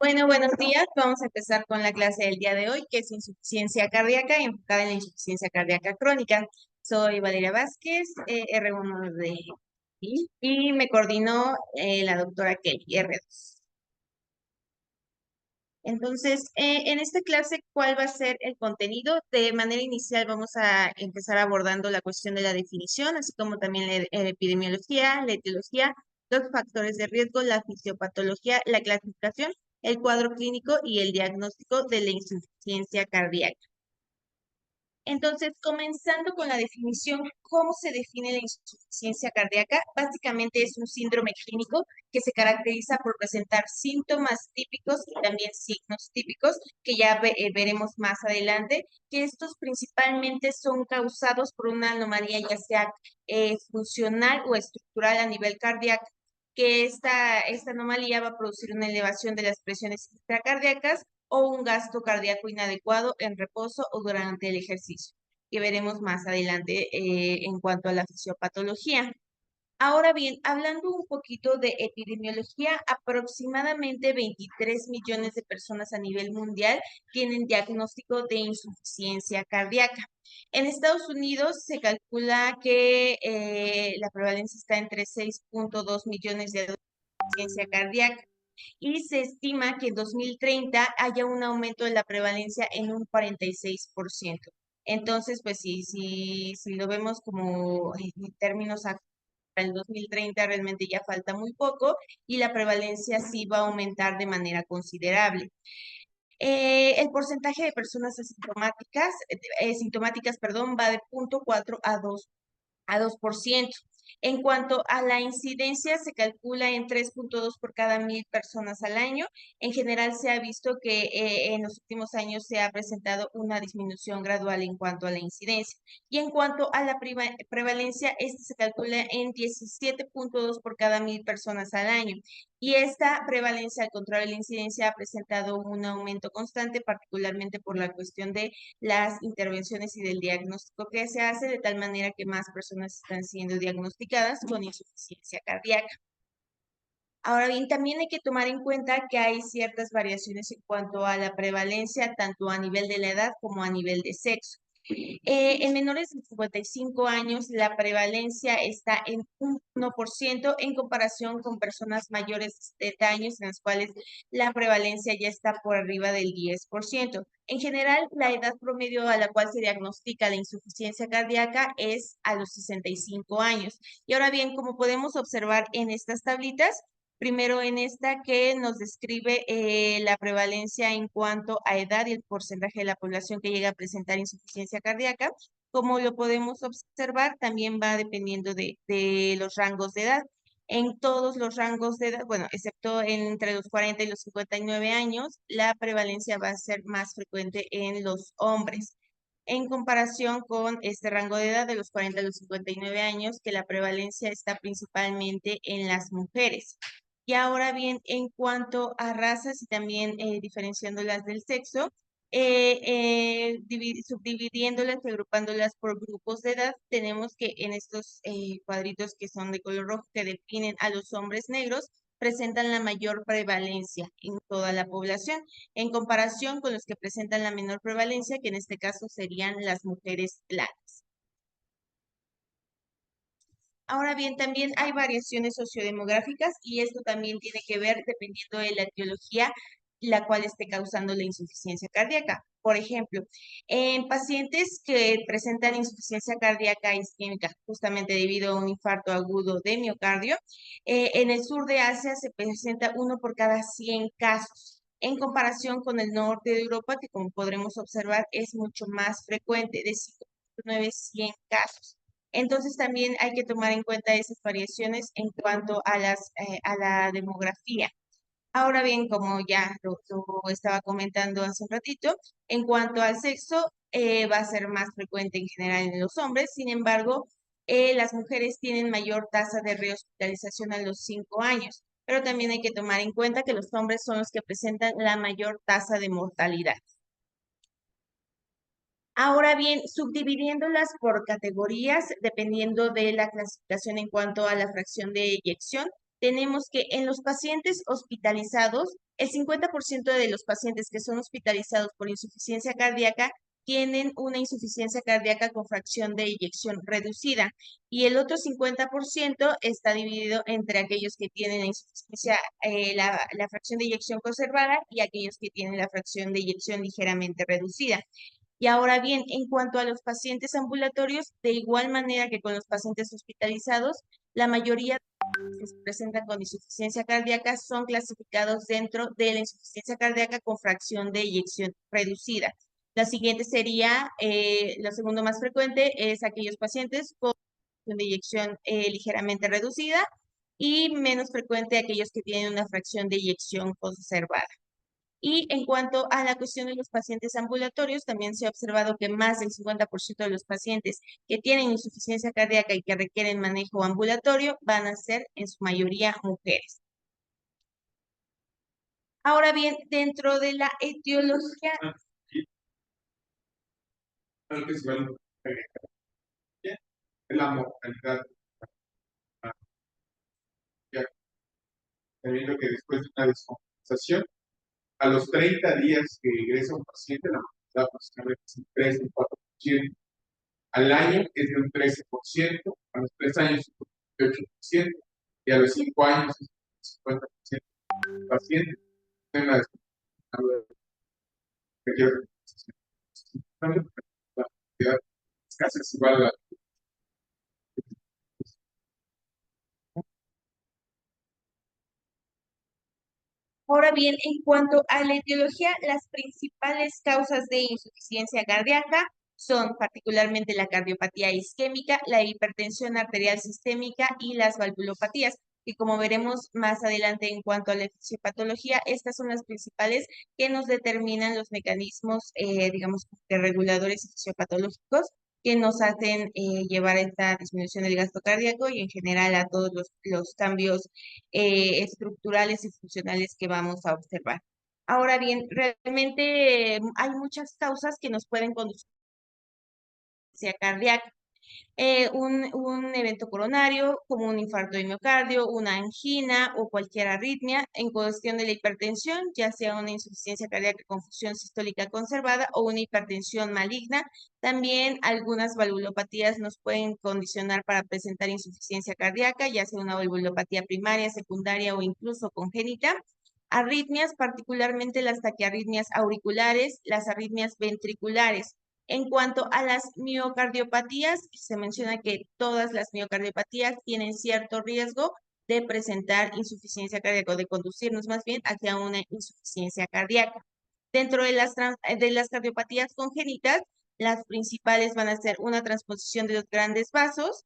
Bueno, buenos días. Vamos a empezar con la clase del día de hoy, que es insuficiencia cardíaca, enfocada en la insuficiencia cardíaca crónica. Soy Valeria Vázquez, R1 y me coordinó la doctora Kelly, R2. Entonces, en esta clase, ¿cuál va a ser el contenido? De manera inicial vamos a empezar abordando la cuestión de la definición, así como también la epidemiología, la etiología, los factores de riesgo, la fisiopatología, la clasificación, el cuadro clínico y el diagnóstico de la insuficiencia cardíaca. Entonces, comenzando con la definición, ¿cómo se define la insuficiencia cardíaca? Básicamente es un síndrome clínico que se caracteriza por presentar síntomas típicos y también signos típicos, que ya veremos más adelante, que estos principalmente son causados por una anomalía ya sea funcional o estructural a nivel cardíaco, que esta anomalía va a producir una elevación de las presiones intracardíacas o un gasto cardíaco inadecuado en reposo o durante el ejercicio, que veremos más adelante en cuanto a la fisiopatología. Ahora bien, hablando un poquito de epidemiología, aproximadamente 23 millones de personas a nivel mundial tienen diagnóstico de insuficiencia cardíaca. En Estados Unidos se calcula que la prevalencia está entre 6.2 millones de insuficiencia cardíaca y se estima que en 2030 haya un aumento de la prevalencia en un 46%. Entonces, pues si lo vemos como en términos para el 2030 realmente ya falta muy poco y la prevalencia sí va a aumentar de manera considerable. El porcentaje de personas sintomáticas, perdón, va de 0.4 a 2%. En cuanto a la incidencia, se calcula en 3.2 por cada 1.000 personas al año. En general, se ha visto que en los últimos años se ha presentado una disminución gradual en cuanto a la incidencia. Y en cuanto a la prevalencia, este se calcula en 17.2 por cada 1.000 personas al año. Y esta prevalencia, al contrario de la incidencia, ha presentado un aumento constante, particularmente por la cuestión de las intervenciones y del diagnóstico que se hace, de tal manera que más personas están siendo diagnosticadas con insuficiencia cardíaca. Ahora bien, también hay que tomar en cuenta que hay ciertas variaciones en cuanto a la prevalencia, tanto a nivel de la edad como a nivel de sexo. En menores de 55 años, la prevalencia está en un 1% en comparación con personas mayores de 70 años, en las cuales la prevalencia ya está por arriba del 10%. En general, la edad promedio a la cual se diagnostica la insuficiencia cardíaca es a los 65 años. Y ahora bien, como podemos observar en estas tablitas, primero en esta que nos describe la prevalencia en cuanto a edad y el porcentaje de la población que llega a presentar insuficiencia cardíaca. Como lo podemos observar, también va dependiendo de los rangos de edad. En todos los rangos de edad, bueno, excepto entre los 40 y los 59 años, la prevalencia va a ser más frecuente en los hombres. En comparación con este rango de edad de los 40 a los 59 años, que la prevalencia está principalmente en las mujeres. Y ahora bien, en cuanto a razas y también diferenciándolas del sexo, subdividiéndolas y agrupándolas por grupos de edad, tenemos que en estos cuadritos que son de color rojo que definen a los hombres negros, presentan la mayor prevalencia en toda la población, en comparación con los que presentan la menor prevalencia, que en este caso serían las mujeres blancas. Ahora bien, también hay variaciones sociodemográficas y esto también tiene que ver dependiendo de la etiología la cual esté causando la insuficiencia cardíaca. Por ejemplo, en pacientes que presentan insuficiencia cardíaca isquémica justamente debido a un infarto agudo de miocardio, en el sur de Asia se presenta uno por cada 100 casos, en comparación con el norte de Europa, que como podremos observar es mucho más frecuente, de 5.9 100 casos. Entonces también hay que tomar en cuenta esas variaciones en cuanto a a la demografía. Ahora bien, como ya lo estaba comentando hace un ratito, en cuanto al sexo, va a ser más frecuente en general en los hombres. Sin embargo, las mujeres tienen mayor tasa de rehospitalización a los 5 años, pero también hay que tomar en cuenta que los hombres son los que presentan la mayor tasa de mortalidad. Ahora bien, subdividiéndolas por categorías, dependiendo de la clasificación en cuanto a la fracción de eyección, tenemos que en los pacientes hospitalizados, el 50% de los pacientes que son hospitalizados por insuficiencia cardíaca tienen una insuficiencia cardíaca con fracción de eyección reducida y el otro 50% está dividido entre aquellos que tienen la insuficiencia, la fracción de eyección conservada y aquellos que tienen la fracción de eyección ligeramente reducida. Y ahora bien, en cuanto a los pacientes ambulatorios, de igual manera que con los pacientes hospitalizados, la mayoría que se presentan con insuficiencia cardíaca son clasificados dentro de la insuficiencia cardíaca con fracción de eyección reducida. La siguiente sería, lo segundo más frecuente es aquellos pacientes con fracción de eyección ligeramente reducida y menos frecuente aquellos que tienen una fracción de eyección conservada. Y en cuanto a la cuestión de los pacientes ambulatorios, también se ha observado que más del 50% de los pacientes que tienen insuficiencia cardíaca y que requieren manejo ambulatorio van a ser en su mayoría mujeres. Ahora bien, dentro de la etiología, la mortalidad, sabiendo que después de una descompensación, a los 30 días que ingresa un paciente, la mortalidad aproximadamente es un 3 un 4%. Al año es de un 13%, a los 3 años es un 28%, y a los 5 años es un 50% de pacientes en la descompensación requiere la mortalidad es casi igual a la. ahora bien, en cuanto a la etiología, las principales causas de insuficiencia cardíaca son particularmente la cardiopatía isquémica, la hipertensión arterial sistémica y las valvulopatías. Y como veremos más adelante en cuanto a la fisiopatología, estas son las principales que nos determinan los mecanismos, digamos, de reguladores y fisiopatológicos que nos hacen llevar a esta disminución del gasto cardíaco y en general a todos los cambios estructurales y funcionales que vamos a observar. Ahora bien, realmente hay muchas causas que nos pueden conducir a cardíaca. Un evento coronario, como un infarto de miocardio, una angina o cualquier arritmia, en cuestión de la hipertensión, ya sea una insuficiencia cardíaca con función sistólica conservada o una hipertensión maligna. También algunas valvulopatías nos pueden condicionar para presentar insuficiencia cardíaca, ya sea una valvulopatía primaria, secundaria o incluso congénita. Arritmias, particularmente las taquiarritmias auriculares, las arritmias ventriculares. En cuanto a las miocardiopatías, se menciona que todas las miocardiopatías tienen cierto riesgo de presentar insuficiencia cardíaca o de conducirnos más bien hacia una insuficiencia cardíaca. Dentro de las cardiopatías congénitas, las principales van a ser una transposición de los grandes vasos,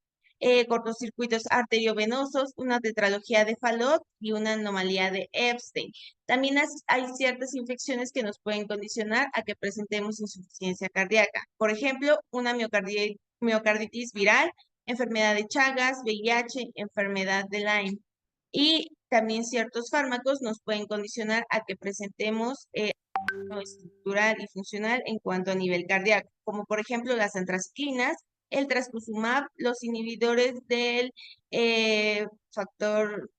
cortocircuitos arteriovenosos, una tetralogía de Fallot y una anomalía de Epstein. También hay ciertas infecciones que nos pueden condicionar a que presentemos insuficiencia cardíaca. Por ejemplo, una miocarditis viral, enfermedad de Chagas, VIH, enfermedad de Lyme. Y también ciertos fármacos nos pueden condicionar a que presentemos estructural y funcional en cuanto a nivel cardíaco, como por ejemplo las antraciclinas, el trastuzumab, los inhibidores del factor,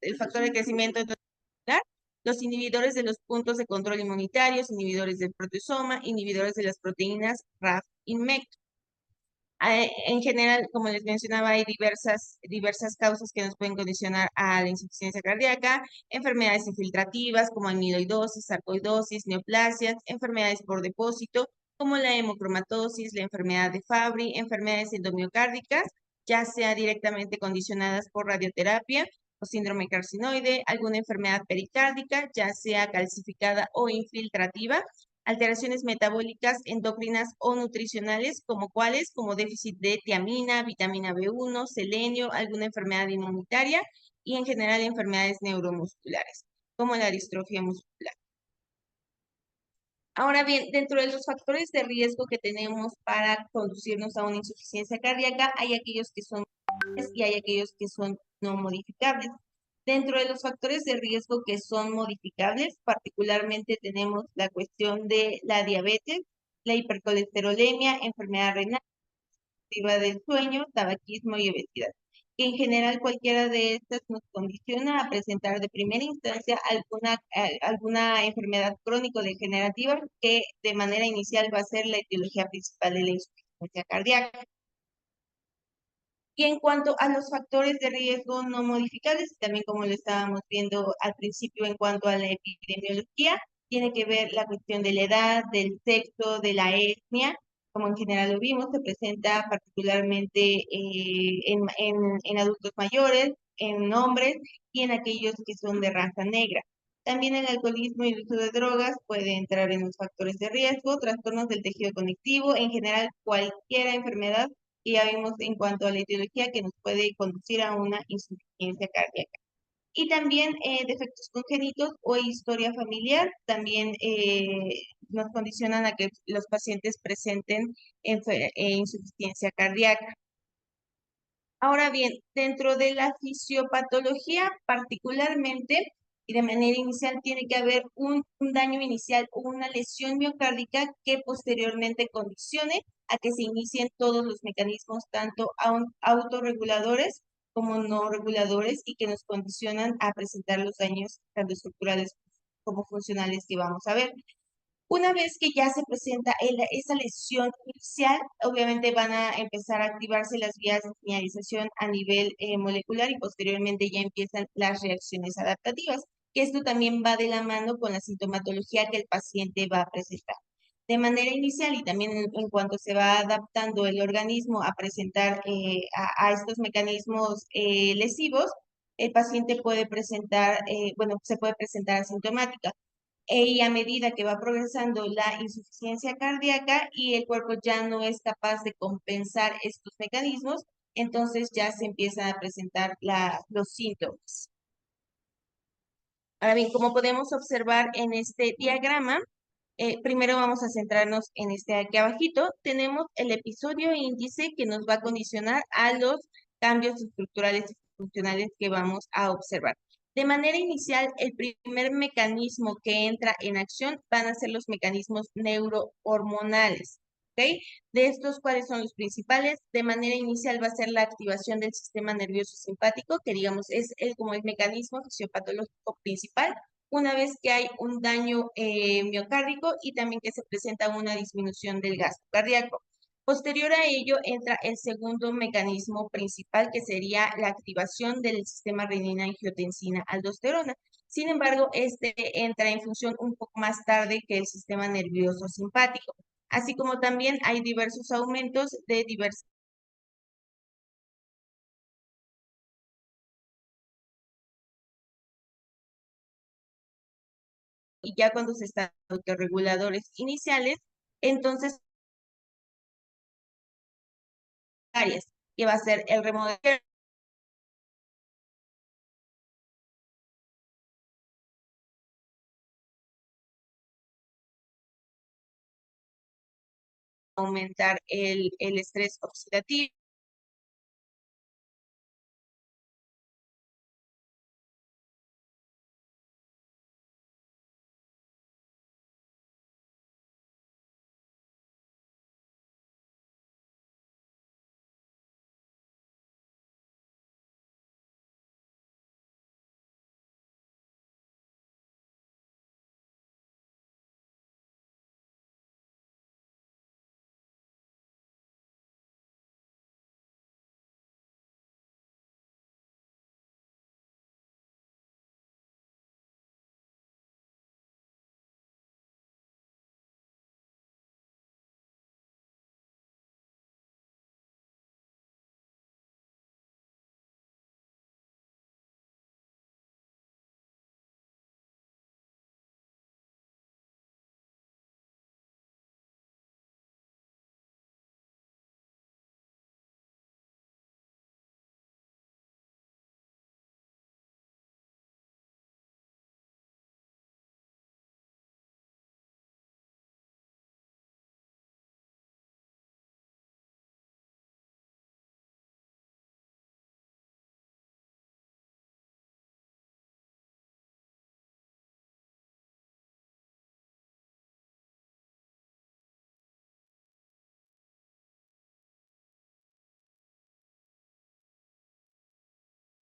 el factor de crecimiento endocelular, los inhibidores de los puntos de control inmunitarios, inhibidores del proteasoma, inhibidores de las proteínas RAF y MEC. En general, como les mencionaba, hay diversas causas que nos pueden condicionar a la insuficiencia cardíaca, enfermedades infiltrativas como amiloidosis, sarcoidosis, neoplasias, enfermedades por depósito como la hemocromatosis, la enfermedad de Fabry, enfermedades endomiocárdicas, ya sea directamente condicionadas por radioterapia o síndrome carcinoide, alguna enfermedad pericárdica, ya sea calcificada o infiltrativa, alteraciones metabólicas, endocrinas o nutricionales, como cuáles, como déficit de tiamina, vitamina B1, selenio, alguna enfermedad inmunitaria y en general enfermedades neuromusculares, como la distrofia muscular. Ahora bien, dentro de los factores de riesgo que tenemos para conducirnos a una insuficiencia cardíaca, hay aquellos que son y hay aquellos que son no modificables. Dentro de los factores de riesgo que son modificables, particularmente tenemos la cuestión de la diabetes, la hipercolesterolemia, enfermedad renal, priva del sueño, tabaquismo y obesidad. que en general cualquiera de estas nos condiciona a presentar de primera instancia alguna enfermedad crónico-degenerativa que de manera inicial va a ser la etiología principal de la insuficiencia cardíaca. Y en cuanto a los factores de riesgo no modificables, también como lo estábamos viendo al principio en cuanto a la epidemiología, tiene que ver la cuestión de la edad, del sexo, de la etnia, como en general lo vimos, se presenta particularmente en adultos mayores, en hombres y en aquellos que son de raza negra. También el alcoholismo y el uso de drogas puede entrar en los factores de riesgo, trastornos del tejido conectivo, en general cualquier enfermedad y ya vimos en cuanto a la etiología que nos puede conducir a una insuficiencia cardíaca. Y también defectos congénitos o historia familiar también nos condicionan a que los pacientes presenten insuficiencia cardíaca. Ahora bien, dentro de la fisiopatología particularmente, y de manera inicial, tiene que haber un daño inicial o una lesión miocárdica que posteriormente condicione a que se inicien todos los mecanismos, tanto autorreguladores como no reguladores, y que nos condicionan a presentar los daños tanto estructurales como funcionales que vamos a ver. Una vez que ya se presenta esa lesión inicial, obviamente van a empezar a activarse las vías de señalización a nivel molecular y posteriormente ya empiezan las reacciones adaptativas, que esto también va de la mano con la sintomatología que el paciente va a presentar. De manera inicial y también en cuanto se va adaptando el organismo a presentar a estos mecanismos lesivos, el paciente puede presentar, se puede presentar asintomática y a medida que va progresando la insuficiencia cardíaca y el cuerpo ya no es capaz de compensar estos mecanismos, entonces ya se empiezan a presentar los síntomas. Ahora bien, como podemos observar en este diagrama, primero vamos a centrarnos en este aquí abajito. Tenemos el episodio índice que nos va a condicionar a los cambios estructurales y funcionales que vamos a observar. De manera inicial, el primer mecanismo que entra en acción van a ser los mecanismos neurohormonales. ¿Ok? De estos, ¿cuáles son los principales? De manera inicial va a ser la activación del sistema nervioso simpático, que digamos es como el mecanismo fisiopatológico principal una vez que hay un daño miocárdico y también que se presenta una disminución del gasto cardíaco. Posterior a ello entra el segundo mecanismo principal que sería la activación del sistema renina-angiotensina-aldosterona. Sin embargo, este entra en función un poco más tarde que el sistema nervioso simpático, así como también hay diversos aumentos de diversas y ya cuando se están autorreguladores iniciales, entonces áreas, que va a ser el remodelado, aumentar el estrés oxidativo,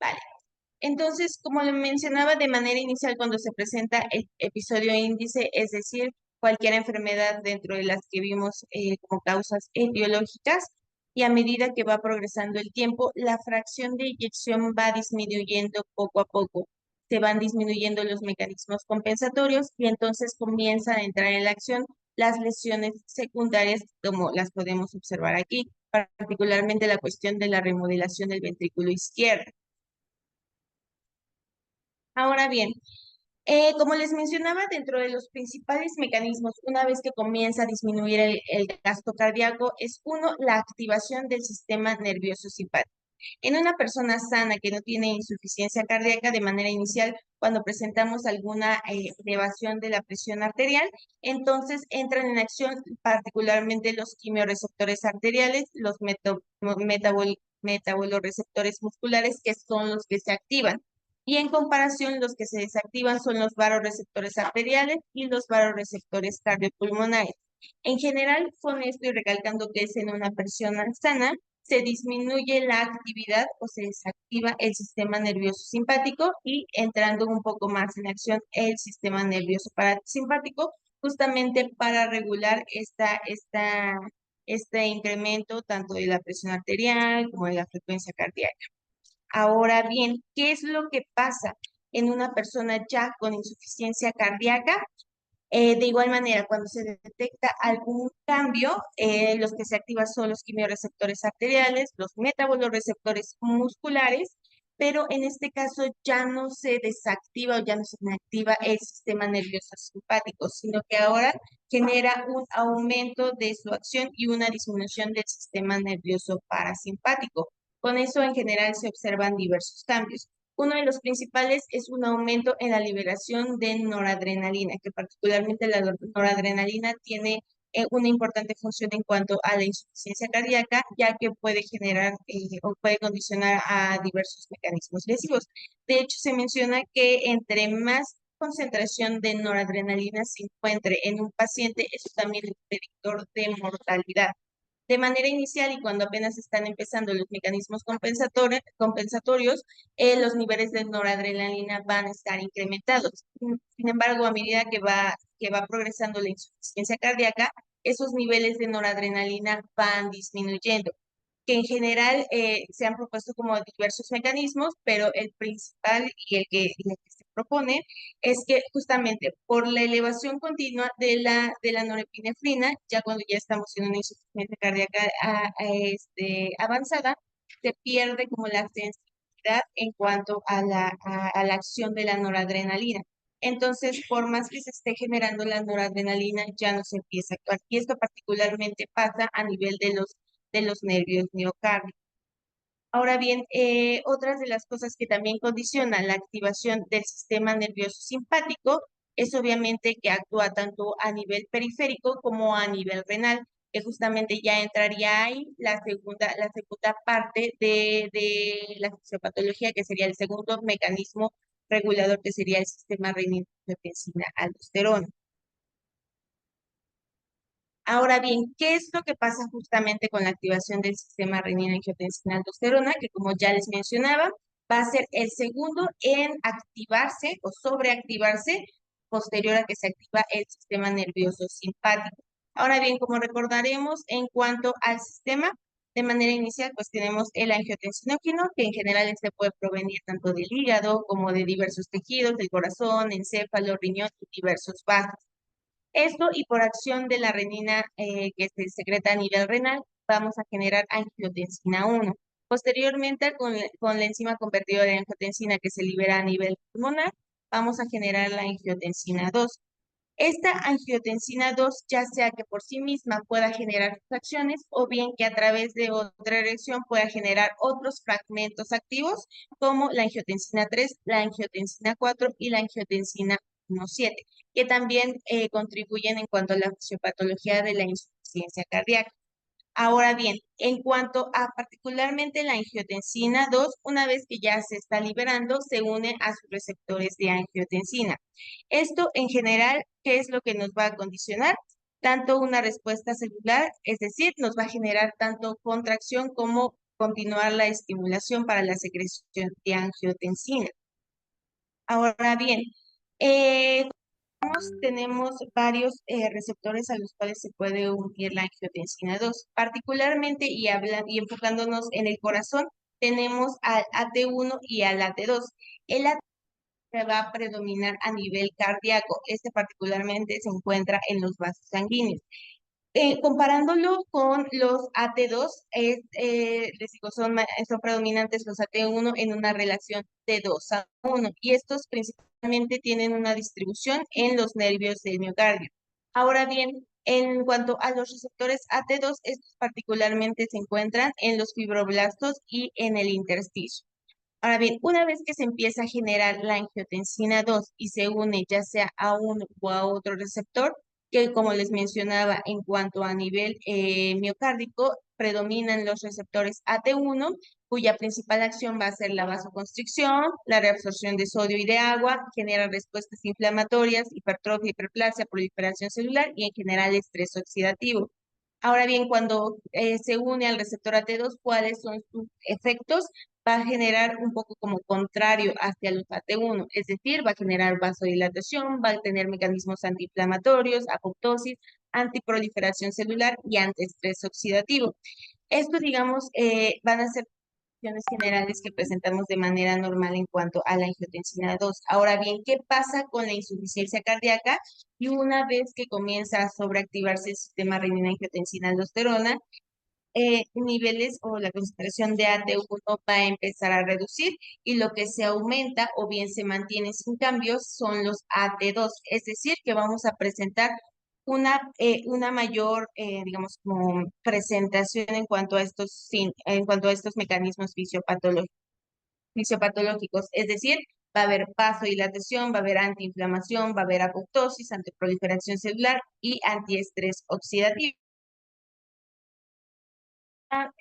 Vale. Entonces, como lo mencionaba de manera inicial, cuando se presenta el episodio índice, es decir, cualquier enfermedad dentro de las que vimos como causas etiológicas, y a medida que va progresando el tiempo, la fracción de eyección va disminuyendo poco a poco. Se van disminuyendo los mecanismos compensatorios y entonces comienzan a entrar en la acción las lesiones secundarias, como las podemos observar aquí, particularmente la cuestión de la remodelación del ventrículo izquierdo. Ahora bien, como les mencionaba, dentro de los principales mecanismos, una vez que comienza a disminuir el gasto cardíaco, es uno, la activación del sistema nervioso simpático. En una persona sana que no tiene insuficiencia cardíaca, de manera inicial, cuando presentamos alguna elevación de la presión arterial, entonces entran en acción particularmente los quimiorreceptores arteriales, los metabolorreceptores musculares, que son los que se activan. Y en comparación, los que se desactivan son los varoreceptores arteriales y los varoreceptores cardiopulmonares. En general, con esto y recalcando que es en una persona sana, se disminuye la actividad o se desactiva el sistema nervioso simpático y entrando un poco más en acción el sistema nervioso parasimpático, justamente para regular este incremento tanto de la presión arterial como de la frecuencia cardíaca. Ahora bien, ¿qué es lo que pasa en una persona ya con insuficiencia cardíaca? De igual manera, cuando se detecta algún cambio, los que se activan son los quimiorreceptores arteriales, los metabolorreceptores musculares, pero en este caso ya no se desactiva o ya no se inactiva el sistema nervioso simpático, sino que ahora genera un aumento de su acción y una disminución del sistema nervioso parasimpático. Con eso, en general, se observan diversos cambios. Uno de los principales es un aumento en la liberación de noradrenalina, que particularmente la noradrenalina tiene una importante función en cuanto a la insuficiencia cardíaca, ya que puede generar o puede condicionar a diversos mecanismos lesivos. De hecho, se menciona que entre más concentración de noradrenalina se encuentre en un paciente, eso también es predictor de mortalidad. De manera inicial y cuando apenas están empezando los mecanismos compensatorios, los niveles de noradrenalina van a estar incrementados. Sin embargo, a medida que va progresando la insuficiencia cardíaca, esos niveles de noradrenalina van disminuyendo, que en general se han propuesto como diversos mecanismos, pero el principal y el que se propone es que justamente por la elevación continua de la norepinefrina, ya cuando ya estamos en una insuficiencia cardíaca avanzada, se pierde como la sensibilidad en cuanto a la acción de la noradrenalina. Entonces, por más que se esté generando la noradrenalina, ya no se empieza a actuar. Y esto particularmente pasa a nivel de los nervios miocárdios. Ahora bien, otras de las cosas que también condicionan la activación del sistema nervioso simpático es obviamente que actúa tanto a nivel periférico como a nivel renal, que justamente ya entraría ahí la segunda parte de la fisiopatología, que sería el segundo mecanismo regulador, que sería el sistema renina-angiotensina-aldosterona. Ahora bien, ¿qué es lo que pasa justamente con la activación del sistema renina-angiotensina-aldosterona? Que como ya les mencionaba, va a ser el segundo en activarse o sobreactivarse posterior a que se activa el sistema nervioso simpático. Ahora bien, como recordaremos, en cuanto al sistema, de manera inicial, pues tenemos el angiotensinógeno, que en general este puede provenir tanto del hígado como de diversos tejidos, del corazón, encéfalo, riñón y diversos vasos. Esto y por acción de la renina que se secreta a nivel renal, vamos a generar angiotensina 1. Posteriormente, con la enzima convertidora de angiotensina que se libera a nivel pulmonar, vamos a generar la angiotensina 2. Esta angiotensina 2, ya sea que por sí misma pueda generar sus acciones o bien que a través de otra reacción pueda generar otros fragmentos activos como la angiotensina 3, la angiotensina 4 y la angiotensina 1,7, que también contribuyen en cuanto a la fisiopatología de la insuficiencia cardíaca. Ahora bien, en cuanto a particularmente la angiotensina 2, una vez que ya se está liberando, se une a sus receptores de angiotensina. Esto en general, ¿qué es lo que nos va a condicionar? Tanto una respuesta celular, es decir, nos va a generar tanto contracción como continuar la estimulación para la secreción de angiotensina. Ahora bien, eh, tenemos varios receptores a los cuales se puede unir la angiotensina 2. Particularmente y enfocándonos en el corazón, tenemos al AT1 y al AT2. El AT va a predominar a nivel cardíaco. Este particularmente se encuentra en los vasos sanguíneos. Comparándolo con los AT2, les digo, son predominantes los AT1 en una relación de 2:1 y estos principalmente tienen una distribución en los nervios del miocardio. Ahora bien, en cuanto a los receptores AT2, estos particularmente se encuentran en los fibroblastos y en el intersticio. Ahora bien, una vez que se empieza a generar la angiotensina 2 y se une ya sea a uno o a otro receptor, que como les mencionaba, en cuanto a nivel miocárdico, predominan los receptores AT1, cuya principal acción va a ser la vasoconstricción, la reabsorción de sodio y de agua, genera respuestas inflamatorias, hipertrofia, hiperplasia, proliferación celular y en general estrés oxidativo. Ahora bien, cuando se une al receptor AT2, ¿cuáles son sus efectos? Va a generar un poco como contrario hacia los AT1, es decir, va a generar vasodilatación, va a tener mecanismos antiinflamatorios, apoptosis, antiproliferación celular y antiestrés oxidativo. Esto, digamos, van a ser cuestiones generales que presentamos de manera normal en cuanto a la angiotensina 2. Ahora bien, ¿qué pasa con la insuficiencia cardíaca? Y una vez que comienza a sobreactivarse el sistema renina-angiotensina-aldosterona, niveles o la concentración de AT1 va a empezar a reducir y lo que se aumenta o bien se mantiene sin cambios son los AT2, es decir, que vamos a presentar una mayor, digamos, como presentación en cuanto a en cuanto a estos mecanismos fisiopatológicos, es decir, va a haber vasodilatación, va a haber antiinflamación, va a haber apoptosis, antiproliferación celular y antiestrés oxidativo. La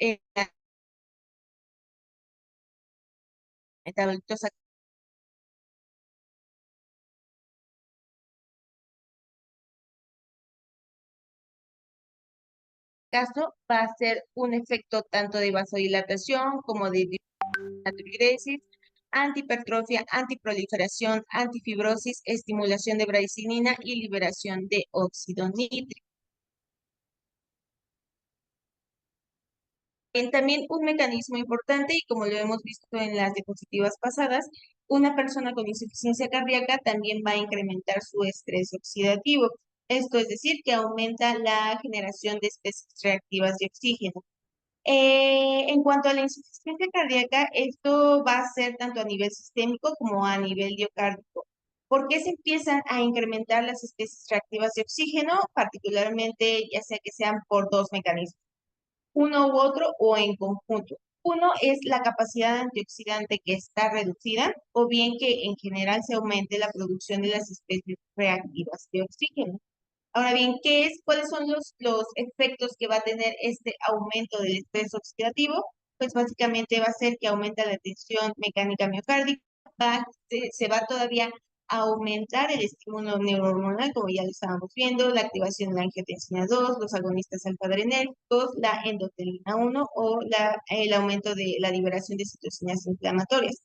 metabolitos caso va a ser un efecto tanto de vasodilatación como de natriuresis, antihipertrofia, antiproliferación, antifibrosis, estimulación de bradicinin y liberación de óxido nítrico. También un mecanismo importante, y como lo hemos visto en las diapositivas pasadas, una persona con insuficiencia cardíaca también va a incrementar su estrés oxidativo. Esto es decir, que aumenta la generación de especies reactivas de oxígeno. En cuanto a la insuficiencia cardíaca, esto va a ser tanto a nivel sistémico como a nivel diocárdico. ¿Por qué se empiezan a incrementar las especies reactivas de oxígeno? Particularmente, ya sea que sean por dos mecanismos, uno u otro o en conjunto. Uno es la capacidad antioxidante que está reducida o bien que en general se aumente la producción de las especies reactivas de oxígeno. Ahora bien, ¿cuáles son los efectos que va a tener este aumento del estrés oxidativo? Pues básicamente va a ser que aumenta la tensión mecánica miocárdica, se va todavía a aumentar el estímulo neurohormonal, como ya lo estábamos viendo, la activación de la angiotensina 2, los agonistas alfa-adrenérgicos, la endothelina 1 o el aumento de la liberación de citocinas inflamatorias.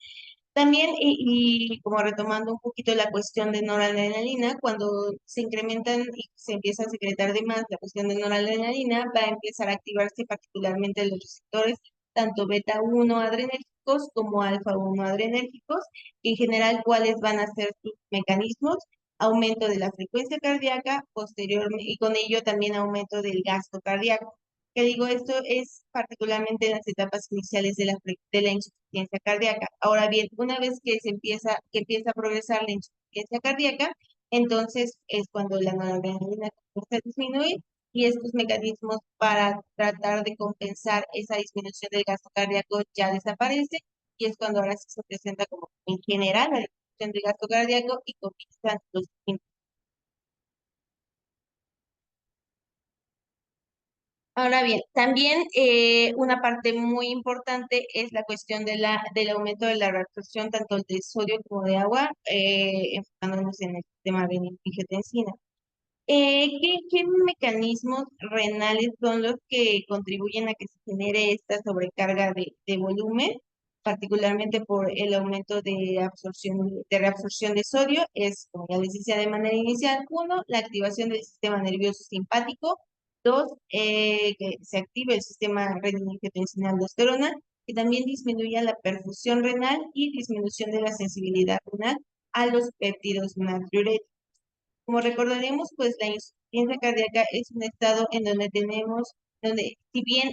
También, y como retomando un poquito la cuestión de noradrenalina, cuando se incrementan y se empieza a secretar de más la cuestión de noradrenalina, va a empezar a activarse particularmente los receptores, tanto beta-1 adrenérgicos como alfa-1 adrenérgicos, y en general, ¿cuáles van a ser sus mecanismos? Aumento de la frecuencia cardíaca, posteriormente, y con ello también aumento del gasto cardíaco. Que digo, esto es particularmente en las etapas iniciales de la insuficiencia cardíaca. Ahora bien, una vez que empieza a progresar la insuficiencia cardíaca, entonces es cuando la noradrenalina comienza a disminuir y estos mecanismos para tratar de compensar esa disminución del gasto cardíaco ya desaparece y es cuando ahora sí se presenta como en general la disminución del gasto cardíaco y comienzan los síntomas. Ahora bien, también una parte muy importante es la cuestión del aumento de la reabsorción tanto de sodio como de agua, enfocándonos en el sistema de angiotensina. ¿Qué mecanismos renales son los que contribuyen a que se genere esta sobrecarga de volumen, particularmente por el aumento de reabsorción de sodio? Es, como ya les decía de manera inicial, uno, la activación del sistema nervioso simpático; dos, que se active el sistema renina-angiotensina-aldosterona, que también disminuya la perfusión renal y disminución de la sensibilidad renal a los péptidos natriuréticos. Como recordaremos, pues la insuficiencia cardíaca es un estado en donde donde si bien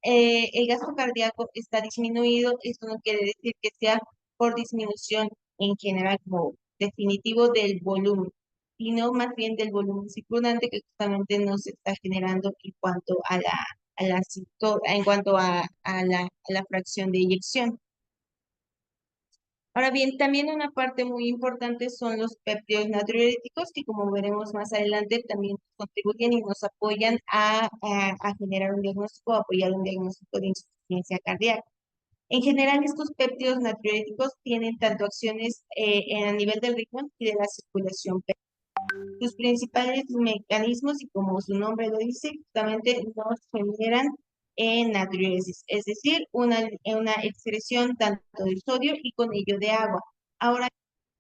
el gasto cardíaco está disminuido, esto no quiere decir que sea por disminución en general como definitivo del volumen, sino más bien del volumen circundante que justamente no se está generando en cuanto en cuanto a la fracción de eyección. Ahora bien, también una parte muy importante son los péptidos natriuréticos, que como veremos más adelante también contribuyen y nos apoyan a generar un diagnóstico, a apoyar un diagnóstico de insuficiencia cardíaca. En general, estos péptidos natriuréticos tienen tanto acciones a nivel del riñón y de la circulación. Sus principales mecanismos, y como su nombre lo dice, justamente nos generan natriuresis, es decir, una excreción tanto de sodio y con ello de agua. Ahora,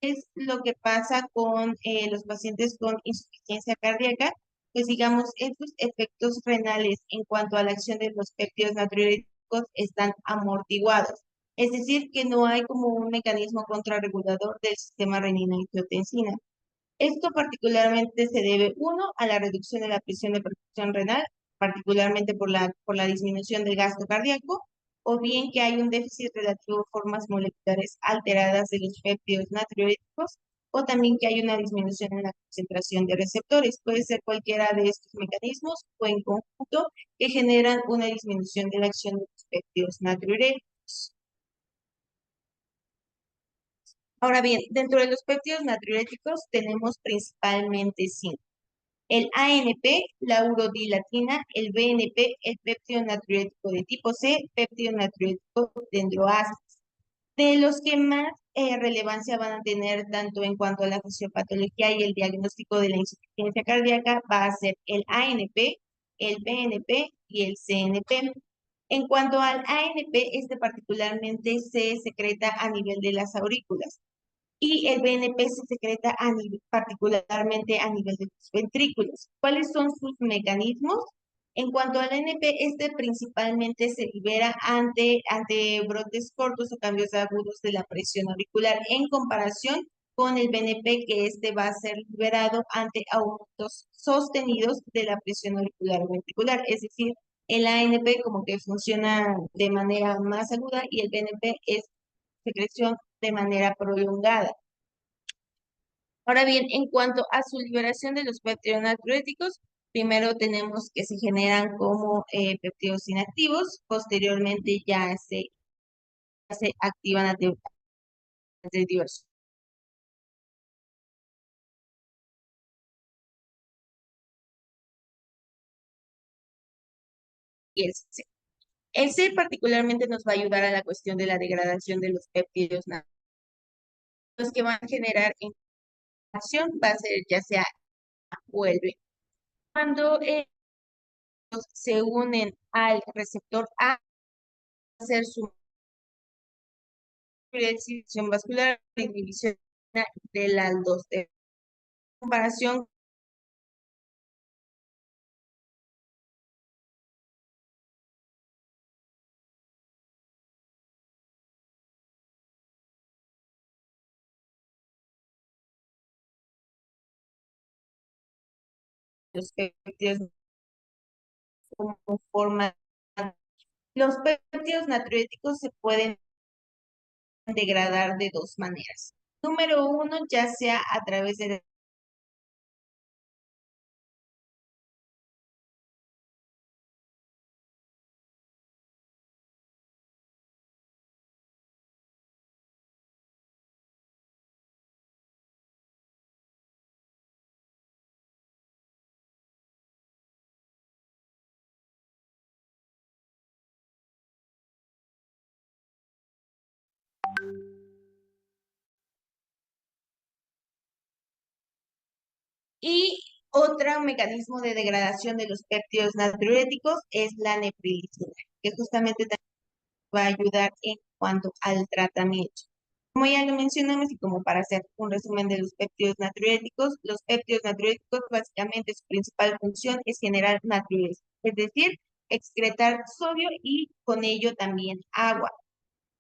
¿qué es lo que pasa con los pacientes con insuficiencia cardíaca? Pues digamos, estos efectos renales en cuanto a la acción de los péptidos natriuréticos están amortiguados. Es decir, que no hay como un mecanismo contrarregulador del sistema renina-angiotensina. Esto particularmente se debe, uno, a la reducción de la presión de perfusión renal, particularmente por la disminución del gasto cardíaco, o bien que hay un déficit relativo a formas moleculares alteradas de los péptidos natriuréticos, o también que hay una disminución en la concentración de receptores. Puede ser cualquiera de estos mecanismos o en conjunto que generan una disminución de la acción de los péptidos natriuréticos. Ahora bien, dentro de los péptidos natriuréticos tenemos principalmente cinco: el ANP, la urodilatina; el BNP, el péptido natriurético de tipo C, péptido natriurético dendroasas. De los que más relevancia van a tener tanto en cuanto a la fisiopatología y el diagnóstico de la insuficiencia cardíaca va a ser el ANP, el BNP y el CNP. En cuanto al ANP, este particularmente se secreta a nivel de las aurículas y el BNP se secreta particularmente a nivel de los ventrículos. ¿Cuáles son sus mecanismos? En cuanto al NP, este principalmente se libera ante brotes cortos o cambios agudos de la presión auricular, en comparación con el BNP, que este va a ser liberado ante aumentos sostenidos de la presión auricular o ventricular. Es decir, el ANP como que funciona de manera más aguda y el BNP es secreción de manera prolongada. Ahora bien, en cuanto a su liberación de los péptidos natriuréticos, primero tenemos que se generan como péptidos inactivos, posteriormente se activan ante diversos. Y el C particularmente nos va a ayudar a la cuestión de la degradación de los péptidos natriuréticos, los que van a generar inflamación va a ser ya sea vuelve. Cuando se unen al receptor A, va a ser su excitación vascular, la inhibición del aldosterona. En comparación con los péptidos como forma. Los péptidos natriuréticos se pueden degradar de dos maneras. Número uno, ya sea a través de y Otro mecanismo de degradación de los péptidos natriuréticos es la neprilicina, que justamente también va a ayudar en cuanto al tratamiento. Como ya lo mencionamos y como para hacer un resumen de los péptidos natriuréticos básicamente su principal función es generar natriuresis, es decir, excretar sodio y con ello también agua.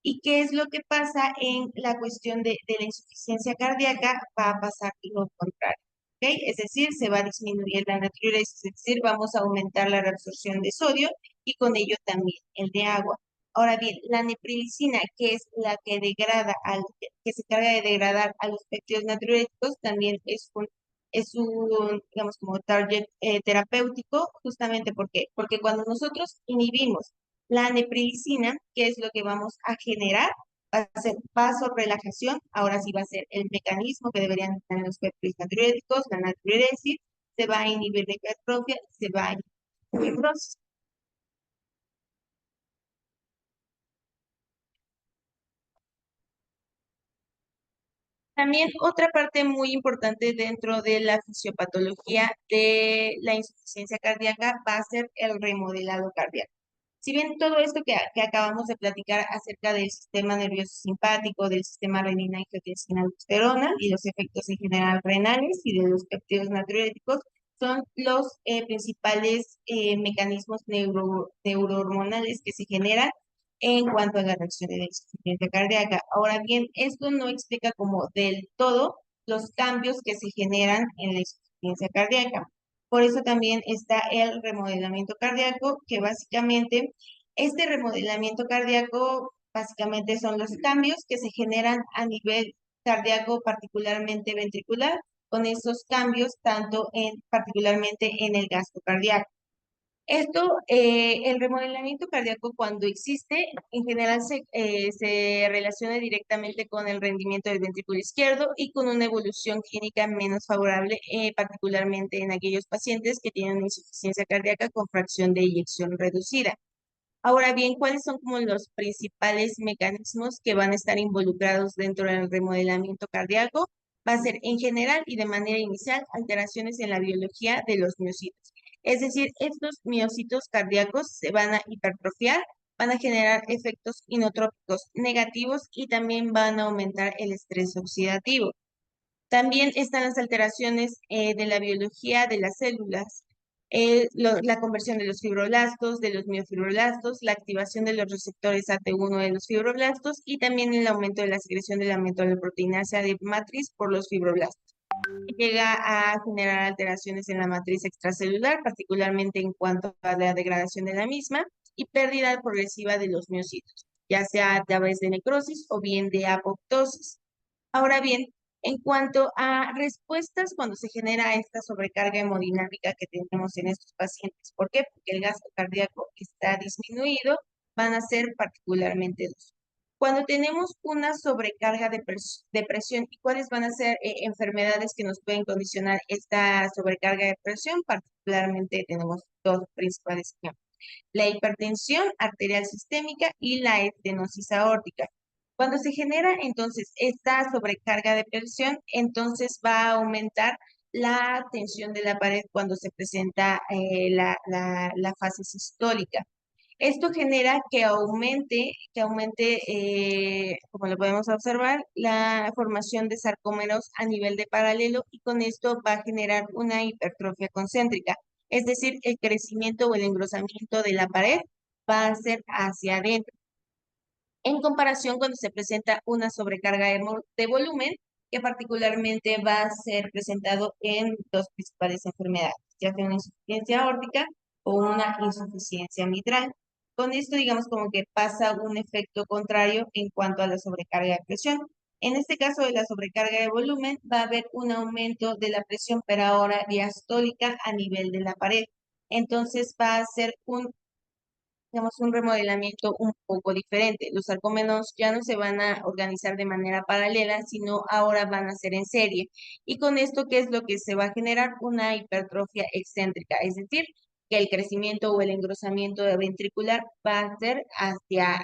¿Y qué es lo que pasa en la cuestión de la insuficiencia cardíaca? Va a pasar lo contrario. ¿Ok? Es decir, se va a disminuir la natriuresis, es decir, vamos a aumentar la reabsorción de sodio y con ello también el de agua. Ahora bien, la neprilicina, que es la que que se encarga de degradar a los péptidos natriuréticos, también es un, digamos, como target terapéutico, justamente porque cuando nosotros inhibimos la neprilicina, ¿qué es lo que vamos a generar? Va a ser vasorrelajación, ahora sí va a ser el mecanismo que deberían tener los péptidos natriuréticos, la natriuresis, se va a inhibir la hipertrofia, se va a inhibir la fibrosis. También otra parte muy importante dentro de la fisiopatología de la insuficiencia cardíaca va a ser el remodelado cardíaco. Si bien todo esto que acabamos de platicar acerca del sistema nervioso simpático, del sistema renina-angiotensina-aldosterona y los efectos en general renales y de los péptidos natriuréticos son los principales mecanismos neurohormonales que se generan en cuanto a la reacción de la insuficiencia cardíaca. Ahora bien, esto no explica como del todo los cambios que se generan en la insuficiencia cardíaca. Por eso también está el remodelamiento cardíaco, que básicamente, este remodelamiento cardíaco básicamente son los cambios que se generan a nivel cardíaco, particularmente ventricular, con esos cambios particularmente en el gasto cardíaco. El remodelamiento cardíaco cuando existe, en general se relaciona directamente con el rendimiento del ventrículo izquierdo y con una evolución clínica menos favorable, particularmente en aquellos pacientes que tienen insuficiencia cardíaca con fracción de eyección reducida. Ahora bien, ¿cuáles son como los principales mecanismos que van a estar involucrados dentro del remodelamiento cardíaco? Va a ser en general y de manera inicial alteraciones en la biología de los miocitos. Es decir, estos miocitos cardíacos se van a hipertrofiar, van a generar efectos inotrópicos negativos y también van a aumentar el estrés oxidativo. También están las alteraciones de la biología de las células, la conversión de los fibroblastos, de los miofibroblastos, la activación de los receptores AT1 de los fibroblastos y también el aumento de la secreción de la metaloproteinasa de matriz por los fibroblastos. Llega a generar alteraciones en la matriz extracelular, particularmente en cuanto a la degradación de la misma y pérdida progresiva de los miocitos, ya sea a través de necrosis o bien de apoptosis. Ahora bien, en cuanto a respuestas cuando se genera esta sobrecarga hemodinámica que tenemos en estos pacientes, ¿por qué? Porque el gasto cardíaco está disminuido, van a ser particularmente dos. Cuando tenemos una sobrecarga de presión, ¿y cuáles van a ser enfermedades que nos pueden condicionar esta sobrecarga de presión? Particularmente tenemos dos principales ejemplos: la hipertensión arterial sistémica y la estenosis aórtica. Cuando se genera entonces esta sobrecarga de presión, entonces va a aumentar la tensión de la pared cuando se presenta la fase sistólica. Esto genera que aumente, como lo podemos observar, la formación de sarcómeros a nivel de paralelo y con esto va a generar una hipertrofia concéntrica. Es decir, el crecimiento o el engrosamiento de la pared va a ser hacia adentro en comparación cuando se presenta una sobrecarga de volumen, que particularmente va a ser presentado en dos principales enfermedades, ya sea una insuficiencia aórtica o una insuficiencia mitral. Con esto, digamos, como que pasa un efecto contrario en cuanto a la sobrecarga de presión. En este caso de la sobrecarga de volumen, va a haber un aumento de la presión per hora diastólica a nivel de la pared. Entonces va a ser un remodelamiento un poco diferente. Los sarcómeros ya no se van a organizar de manera paralela, sino ahora van a ser en serie. Y con esto, ¿qué es lo que se va a generar? Una hipertrofia excéntrica, es decir, que el crecimiento o el engrosamiento ventricular va a ser hacia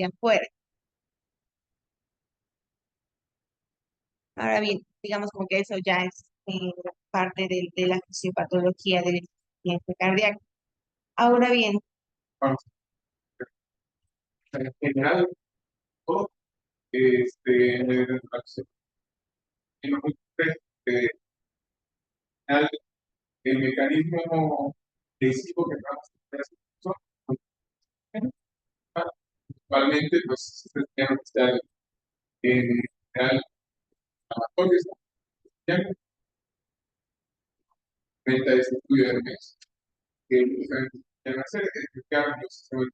afuera. Ahora bien, digamos como que eso ya es parte de la fisiopatología del insuficiencia cardíaca. Ahora bien, Vamos, en general, todo, en el, el mecanismo lesivo que vamos a hacer son principalmente, pues, ya no está en general inflamatorios, ya frente a este estudio de mes, que justamente quieren hacer es explicar los sistemas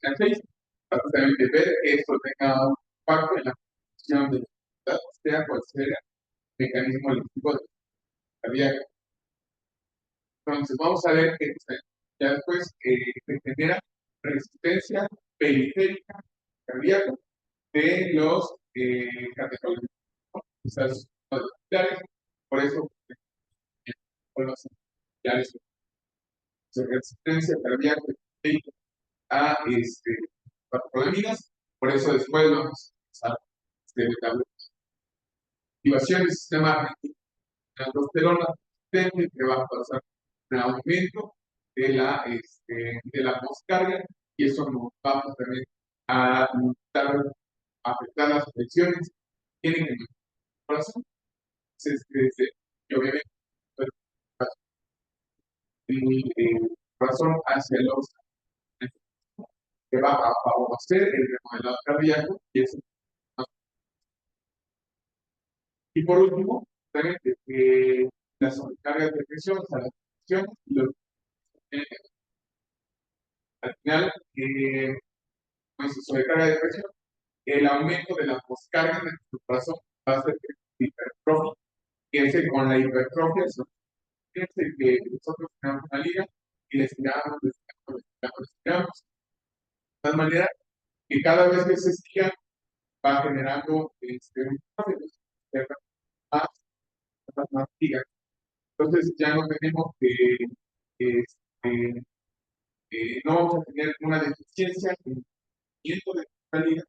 cancerígenos, para justamente ver que esto tenga un impacto en la función de la enfermedad, sea cual sea el mecanismo lesivo de la cardíaca. Entonces, vamos a ver que ya después se genera resistencia periférica cardíaca de los catecolamientos, ¿no? Esas son los pilares, por eso con los pilares de resistencia cardíaca periférica a catecolaminas, por eso después vamos a empezar la activación del sistema de aldosterona que va a pasar un aumento de la poscarga y eso nos va a también a afectar las afecciones que tienen en el corazón. Y obviamente el corazón hacia los que va a favorecer el remodelado cardíaco y eso. Y por último, también las sobrecargas de presión, o sea, las presiones, eh, al final, con su sobrecarga de presión, el aumento de la poscarga de nuestro corazón va a ser hipertrofia. Fíjense, con la hipertrofia, fíjense que nosotros tenemos una liga y le estiramos, le estiramos, le estiramos, le estiramos. De tal manera que cada vez que se estira, va generando un más, más liga. Entonces ya no tenemos este, no vamos a tener una deficiencia en el movimiento de la liga,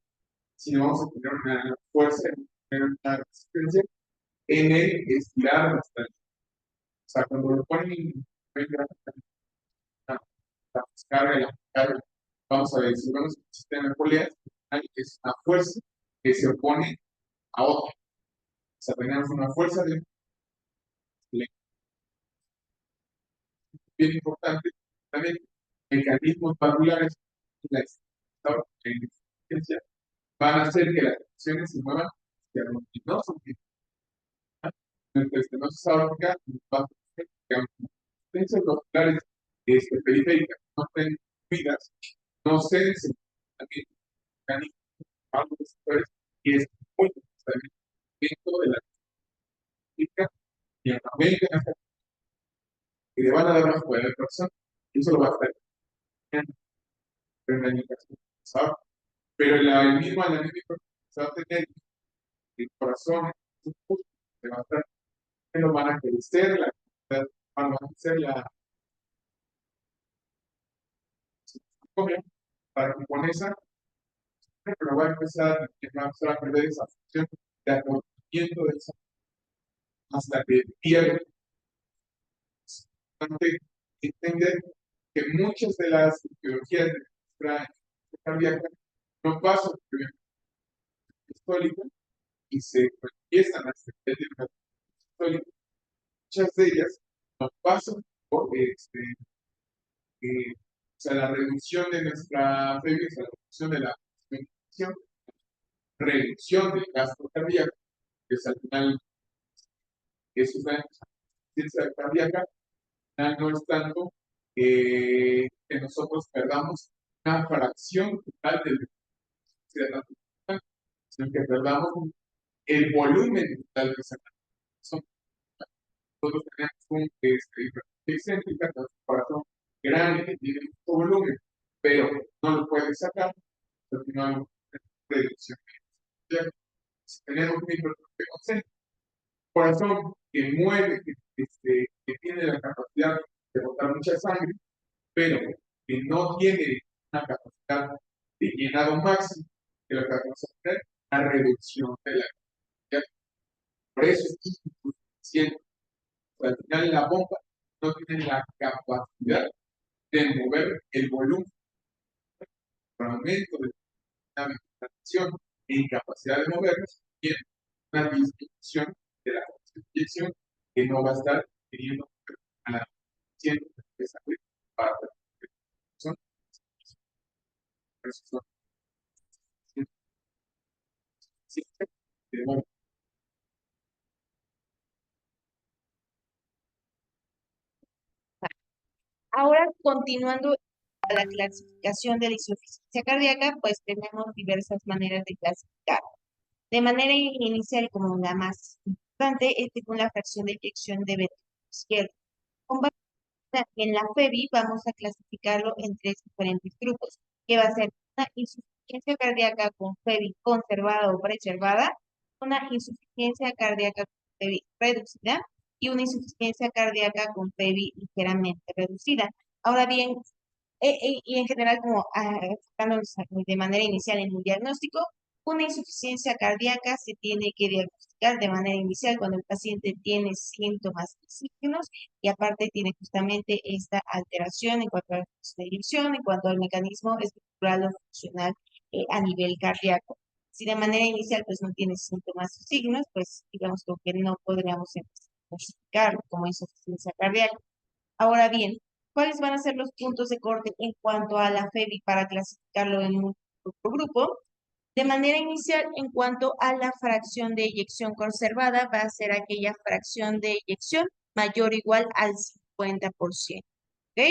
sino vamos a tener una fuerza, una resistencia en el estirar nuestra liga. O sea, cuando lo ponen la descarga y la carga, vamos a ver, si vemos el sistema de poleas, es una fuerza que se opone a otra. O sea, tenemos una fuerza de bien importante, también mecanismos valvulares en la existencia van a hacer que las tensiones se muevan hacia donde no son nuestra estenosis aórtica va a hacer que aunque las tensiones vasculares periféricas no estén fluidas, no se también mecanismos algo sectores y es muy necesario dentro de la física y en la mente y le van a dar más poder al corazón y eso lo va a estar en la indicación, ¿sabes? Pero el mismo análisis se va a tener el corazón, se va a estar, pero van a crecer van a hacer la para que con esa, pero va a empezar a perder esa función de acogimiento de esa hasta que pierde. Es importante entender que muchas de las fisiologías de nuestra cardíaca no pasan por el histórico y se empiezan a hacer histórico. Muchas de ellas no pasan por o sea, la reducción de nuestra febra, la reducción de la infección, reducción del gasto cardíaco, que es al final, eso es la insuficiencia cardíaca, no es tanto que nosotros perdamos una fracción total del sino que perdamos el volumen total que se son. Nosotros tenemos un excéntrica, un corazón grande que tiene mucho volumen, pero no lo puede sacar, porque no hay reducción. Si tenemos un hipertrofia concéntrica, corazón que mueve, que tiene la capacidad de botar mucha sangre, pero que no tiene una capacidad de llenado máximo, que la capacidad de la reducción de la capacidad. Por eso es insuficiente. O sea, final la bomba no tiene la capacidad de mover el volumen, por aumento de la ventilación e incapacidad de movernos, tiene una disminución de la inyección que no va a estar teniendo a la siendo necesario para son, son, Ahora, continuando la clasificación de la insuficiencia cardíaca, pues tenemos diversas maneras de clasificar. De manera inicial, como la más importante, es según la fracción de eyección de ventrículo izquierdo. Con base en la FEBI vamos a clasificarlo en tres diferentes grupos, que va a ser una insuficiencia cardíaca con FEBI conservada o preservada, una insuficiencia cardíaca con FEBI reducida y una insuficiencia cardíaca con FEBI ligeramente reducida. Ahora bien, y en general, como enfocándonos de manera inicial en un diagnóstico, una insuficiencia cardíaca se tiene que diagnosticar de manera inicial cuando el paciente tiene síntomas y signos y aparte tiene justamente esta alteración en cuanto a la dirección, en cuanto al mecanismo estructural o funcional a nivel cardíaco. Si de manera inicial pues no tiene síntomas o signos, pues digamos que no podríamos clasificarlo como insuficiencia cardíaca. Ahora bien, ¿cuáles van a ser los puntos de corte en cuanto a la FEBI para clasificarlo en un grupo? De manera inicial, en cuanto a la fracción de eyección conservada, va a ser aquella fracción de eyección mayor o igual al 50%. ¿Ok?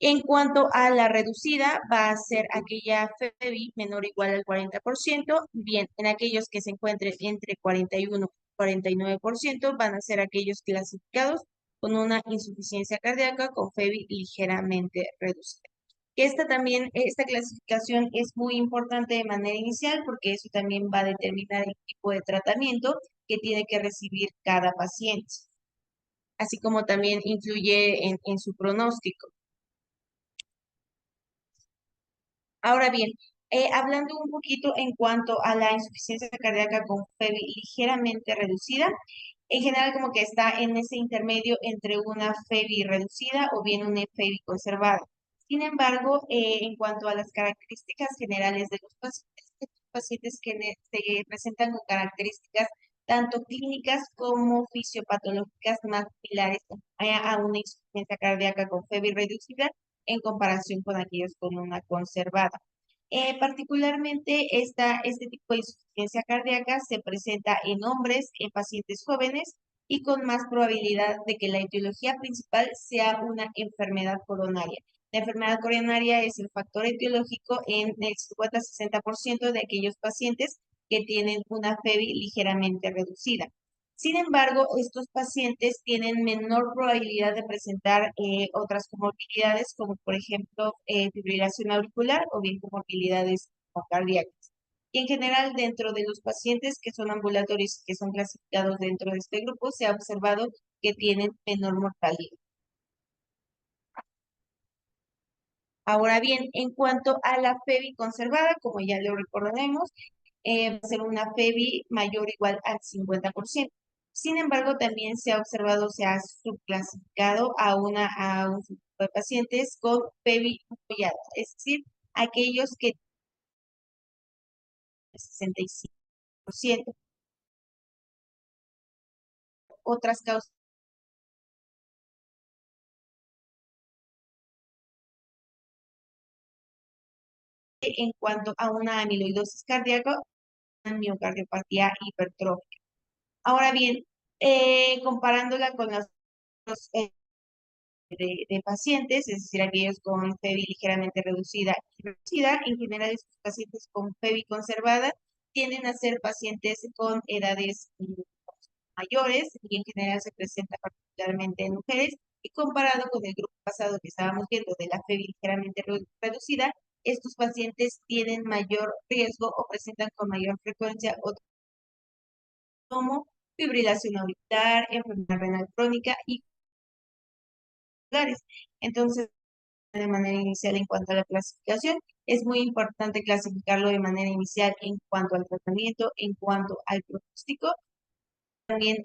En cuanto a la reducida, va a ser aquella FEBI menor o igual al 40%. Bien, en aquellos que se encuentren entre 41 y 49%, van a ser aquellos clasificados con una insuficiencia cardíaca con FEBI ligeramente reducida. Esta clasificación es muy importante de manera inicial porque eso también va a determinar el tipo de tratamiento que tiene que recibir cada paciente, así como también influye en su pronóstico. Ahora bien, hablando un poquito en cuanto a la insuficiencia cardíaca con FEBI ligeramente reducida, en general como que está en ese intermedio entre una FEBI reducida o bien una FEBI conservada. Sin embargo, en cuanto a las características generales de los pacientes, estos pacientes que se presentan con características tanto clínicas como fisiopatológicas más similares a una insuficiencia cardíaca con FEBI reducida en comparación con aquellos con una conservada. Particularmente este tipo de insuficiencia cardíaca se presenta en hombres, en pacientes jóvenes y con más probabilidad de que la etiología principal sea una enfermedad coronaria. La enfermedad coronaria es el factor etiológico en el 50-60% de aquellos pacientes que tienen una FEBI ligeramente reducida. Sin embargo, estos pacientes tienen menor probabilidad de presentar otras comorbilidades, como por ejemplo fibrilación auricular o bien comorbilidades cardíacas. Y en general, dentro de los pacientes que son ambulatorios y que son clasificados dentro de este grupo, se ha observado que tienen menor mortalidad. Ahora bien, en cuanto a la FEBI conservada, como ya lo recordaremos, va a ser una FEBI mayor o igual al 50%. Sin embargo, también se ha observado, se ha subclasificado a un grupo de pacientes con FEBI apoyada, es decir, aquellos que tienen 65%. Otras causas en cuanto a una amiloidosis cardíaca, una miocardiopatía hipertrófica. Ahora bien, comparándola con los de pacientes, es decir, aquellos con FEBI ligeramente reducida y reducida, en general estos pacientes con FEBI conservada tienden a ser pacientes con edades mayores y en general se presenta particularmente en mujeres y comparado con el grupo pasado que estábamos viendo de la FEBI ligeramente reducida, estos pacientes tienen mayor riesgo o presentan con mayor frecuencia otros como fibrilación auricular, enfermedad renal crónica y entonces, de manera inicial en cuanto a la clasificación, es muy importante clasificarlo de manera inicial en cuanto al tratamiento, en cuanto al pronóstico. También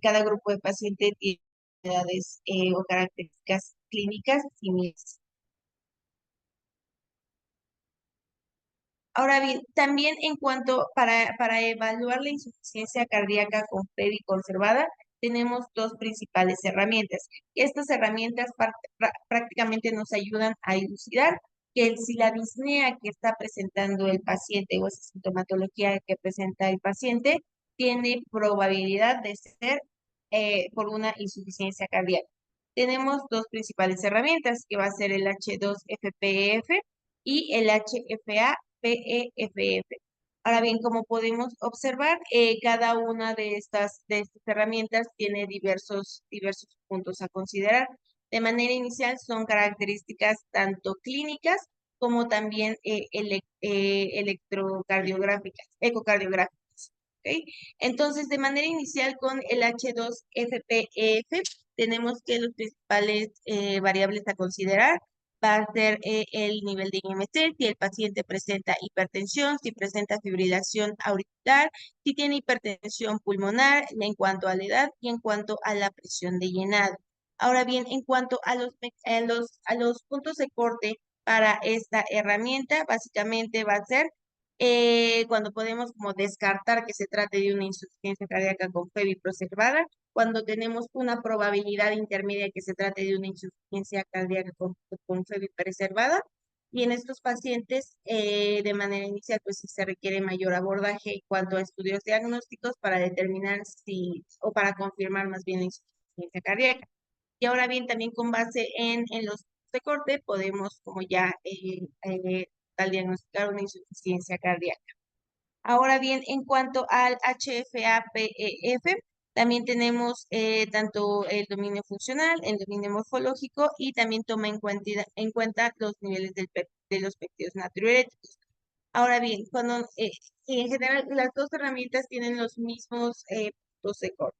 cada grupo de pacientes tiene enfermedades o características clínicas similares. Ahora bien, también en cuanto para evaluar la insuficiencia cardíaca con FEBI conservada, tenemos dos principales herramientas. Estas herramientas prácticamente nos ayudan a elucidar que si la disnea que está presentando el paciente o esa sintomatología que presenta el paciente tiene probabilidad de ser por una insuficiencia cardíaca. Tenemos dos principales herramientas, que va a ser el H2-FPF y el HFA-PEFF. Ahora bien, como podemos observar, cada una de estas herramientas tiene diversos puntos a considerar. De manera inicial son características tanto clínicas como también electrocardiográficas, ecocardiográficas. ¿Ok? Entonces, de manera inicial con el H2-FPEF, tenemos que los principales variables a considerar va a ser el nivel de IMC, si el paciente presenta hipertensión, si presenta fibrilación auricular, si tiene hipertensión pulmonar, en cuanto a la edad y en cuanto a la presión de llenado. Ahora bien, en cuanto a los puntos de corte para esta herramienta, básicamente va a ser cuando podemos como descartar que se trate de una insuficiencia cardíaca con FEBI preservada, cuando tenemos una probabilidad intermedia que se trate de una insuficiencia cardíaca con FEBI preservada. Y en estos pacientes, de manera inicial, pues sí se requiere mayor abordaje en cuanto a estudios diagnósticos para determinar si, o para confirmar más bien la insuficiencia cardíaca. Y ahora bien, también con base en los de corte, podemos como ya al diagnosticar una insuficiencia cardíaca. Ahora bien, en cuanto al HFA-PEF, también tenemos tanto el dominio funcional, el dominio morfológico y también toma en cuenta los niveles de los péptidos natriuréticos. Ahora bien, en general las dos herramientas tienen los mismos puntos de corte.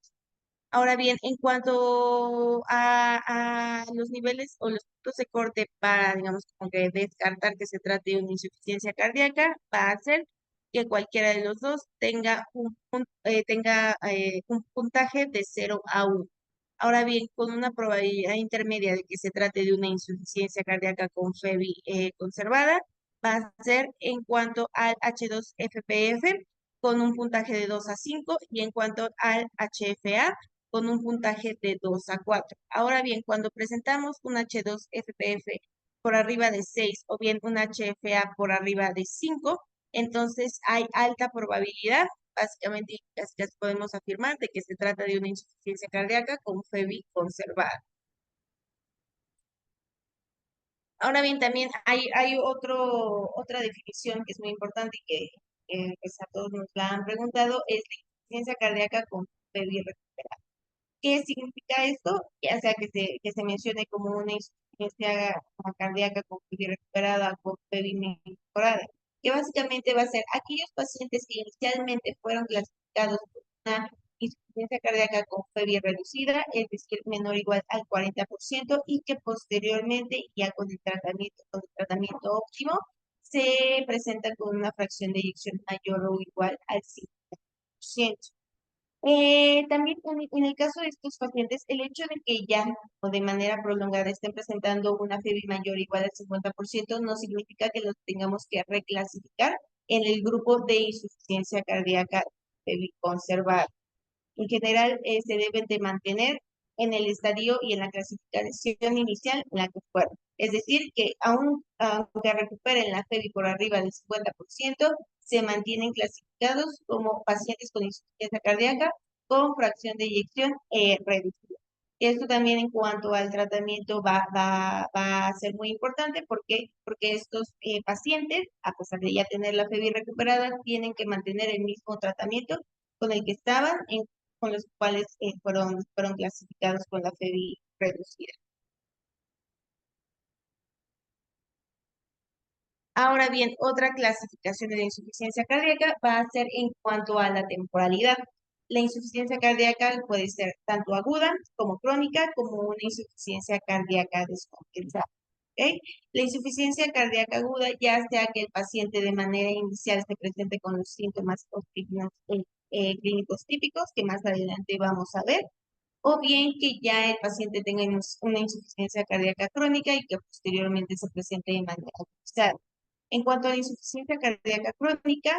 Ahora bien, en cuanto a los niveles o los puntos de corte para, digamos, como que descartar que se trate de una insuficiencia cardíaca, va a ser que cualquiera de los dos tenga un puntaje de 0 a 1. Ahora bien, con una probabilidad intermedia de que se trate de una insuficiencia cardíaca con FEBI conservada, va a ser en cuanto al H2-FPF con un puntaje de 2 a 5 y en cuanto al HFA con un puntaje de 2 a 4. Ahora bien, cuando presentamos un H2-FPF por arriba de 6 o bien un HFA por arriba de 5, entonces hay alta probabilidad, básicamente casi podemos afirmar, de que se trata de una insuficiencia cardíaca con FEBI conservada. Ahora bien, también hay otra definición que es muy importante y que pues a todos nos la han preguntado, es la insuficiencia cardíaca con FEBI recuperada. ¿Qué significa esto? Ya sea que se mencione como una insuficiencia cardíaca con FEBI recuperada o con FEBI mejorada, que básicamente va a ser aquellos pacientes que inicialmente fueron clasificados por una insuficiencia cardíaca con FEBI reducida, es decir, menor o igual al 40%, y que posteriormente, ya con el tratamiento óptimo, se presentan con una fracción de eyección mayor o igual al 50%. También en el caso de estos pacientes, el hecho de que ya o de manera prolongada estén presentando una FEBI mayor o igual al 50% no significa que los tengamos que reclasificar en el grupo de insuficiencia cardíaca FEBI conservada. En general, se deben de mantener en el estadio y en la clasificación inicial en la que fueron. Es decir, que aunque recuperen la FEBI por arriba del 50%, se mantienen clasificados como pacientes con insuficiencia cardíaca con fracción de eyección reducida. Esto también en cuanto al tratamiento va a ser muy importante porque estos pacientes, a pesar de ya tener la FEBI recuperada, tienen que mantener el mismo tratamiento con el que estaban, con los cuales fueron clasificados con la FEBI reducida. Ahora bien, otra clasificación de la insuficiencia cardíaca va a ser en cuanto a la temporalidad. La insuficiencia cardíaca puede ser tanto aguda como crónica, como una insuficiencia cardíaca descompensada. ¿Ok? La insuficiencia cardíaca aguda, ya sea que el paciente de manera inicial se presente con los síntomas o signos clínicos típicos, que más adelante vamos a ver, o bien que ya el paciente tenga una insuficiencia cardíaca crónica y que posteriormente se presente de manera cruzada. En cuanto a la insuficiencia cardíaca crónica,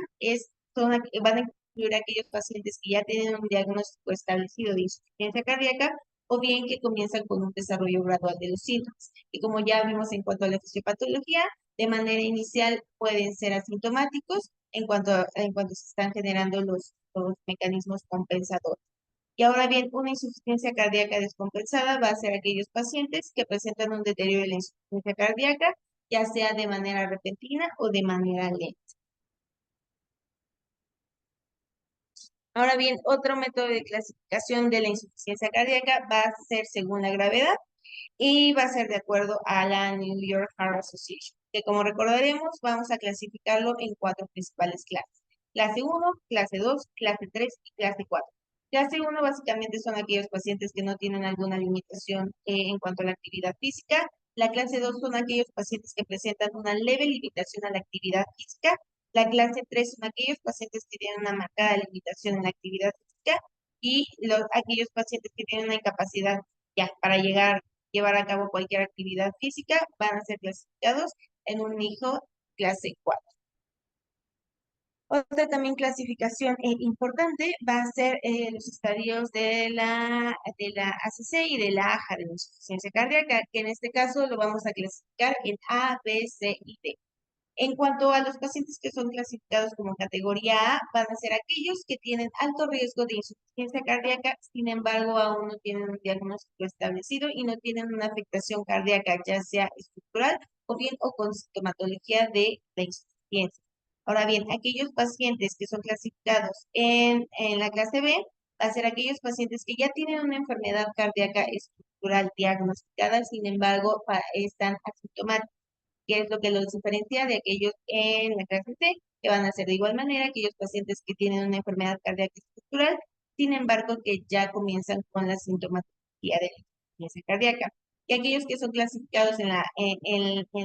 van a incluir aquellos pacientes que ya tienen un diagnóstico establecido de insuficiencia cardíaca o bien que comienzan con un desarrollo gradual de los síntomas. Y como ya vimos en cuanto a la fisiopatología, de manera inicial pueden ser asintomáticos en cuanto se están generando los mecanismos compensadores. Y ahora bien, una insuficiencia cardíaca descompensada va a ser aquellos pacientes que presentan un deterioro de la insuficiencia cardíaca, ya sea de manera repentina o de manera lenta. Ahora bien, otro método de clasificación de la insuficiencia cardíaca va a ser según la gravedad y va a ser de acuerdo a la New York Heart Association, que como recordaremos, vamos a clasificarlo en cuatro principales clases. Clase 1, clase 2, clase 3 y clase 4. Clase 1 básicamente son aquellos pacientes que no tienen alguna limitación en cuanto a la actividad física. La clase 2 son aquellos pacientes que presentan una leve limitación a la actividad física. La clase 3 son aquellos pacientes que tienen una marcada limitación en la actividad física y aquellos pacientes que tienen una incapacidad ya para llevar a cabo cualquier actividad física van a ser clasificados en un hijo clase 4. Otra también clasificación importante va a ser los estadios de la ACC y de la AJA de la insuficiencia cardíaca, que en este caso lo vamos a clasificar en A, B, C y D. En cuanto a los pacientes que son clasificados como categoría A, van a ser aquellos que tienen alto riesgo de insuficiencia cardíaca, sin embargo, aún no tienen un diagnóstico establecido y no tienen una afectación cardíaca, ya sea estructural o bien o con sintomatología de la insuficiencia. Ahora bien, aquellos pacientes que son clasificados en la clase B, va a ser aquellos pacientes que ya tienen una enfermedad cardíaca estructural diagnosticada, sin embargo, están asintomáticos, que es lo que los diferencia de aquellos en la clase C, que van a ser de igual manera aquellos pacientes que tienen una enfermedad cardíaca estructural, sin embargo, que ya comienzan con la sintomatología de la insuficiencia cardíaca. Y aquellos que son clasificados en